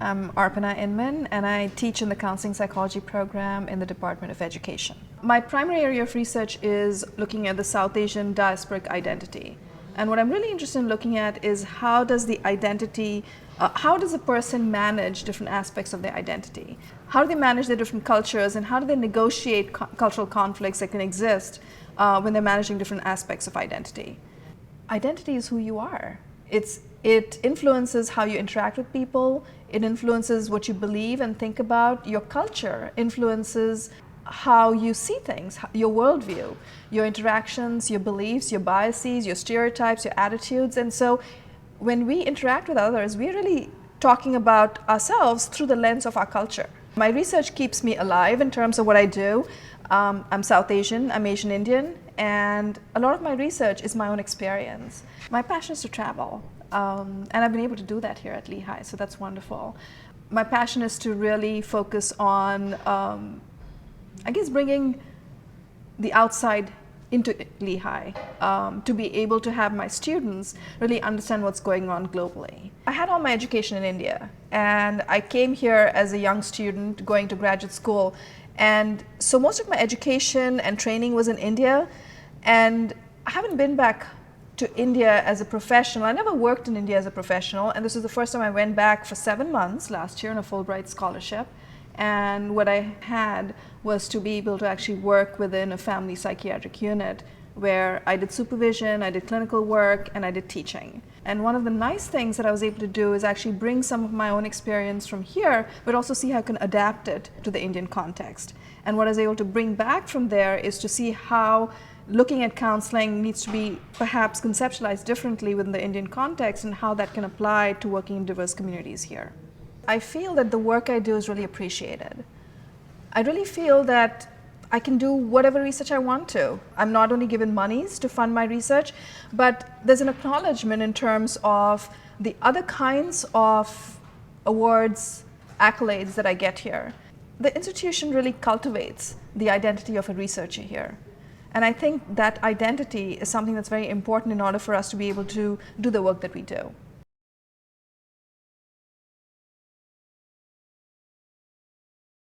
I'm Arpana Inman, and I teach in the Counseling Psychology program in the Department of Education. My primary area of research is looking at the South Asian diasporic identity. And what I'm really interested in looking at is how does the identity, how does a person manage different aspects of their identity? How do they manage their different cultures, and how do they negotiate cultural conflicts that can exist when they're managing different aspects of identity? Identity is who you are. It influences how you interact with people, it influences what you believe and think about. Your culture influences how you see things, your worldview, your interactions, your beliefs, your biases, your stereotypes, your attitudes. And so when we interact with others, we're really talking about ourselves through the lens of our culture. My research keeps me alive in terms of what I do. I'm South Asian, I'm Asian Indian, and a lot of my research is my own experience. My passion is to travel, and I've been able to do that here at Lehigh, so that's wonderful. My passion is to really focus on, I guess, bringing the outside into Lehigh, to be able to have my students really understand what's going on globally. I had all my education in India, and I came here as a young student going to graduate school, and so most of my education and training was in India, and I haven't been back to India as a professional. I never worked in India as a professional, and this is the first time I went back for 7 months last year on a Fulbright scholarship. And what I had was to be able to actually work within a family psychiatric unit where I did supervision, I did clinical work, and I did teaching. And one of the nice things that I was able to do is actually bring some of my own experience from here, but also see how I can adapt it to the Indian context. And what I was able to bring back from there is to see how looking at counseling needs to be perhaps conceptualized differently within the Indian context, and how that can apply to working in diverse communities here. I feel that the work I do is really appreciated. I really feel that I can do whatever research I want to. I'm not only given monies to fund my research, but there's an acknowledgement in terms of the other kinds of awards, accolades that I get here. The institution really cultivates the identity of a researcher here. And I think that identity is something that's very important in order for us to be able to do the work that we do.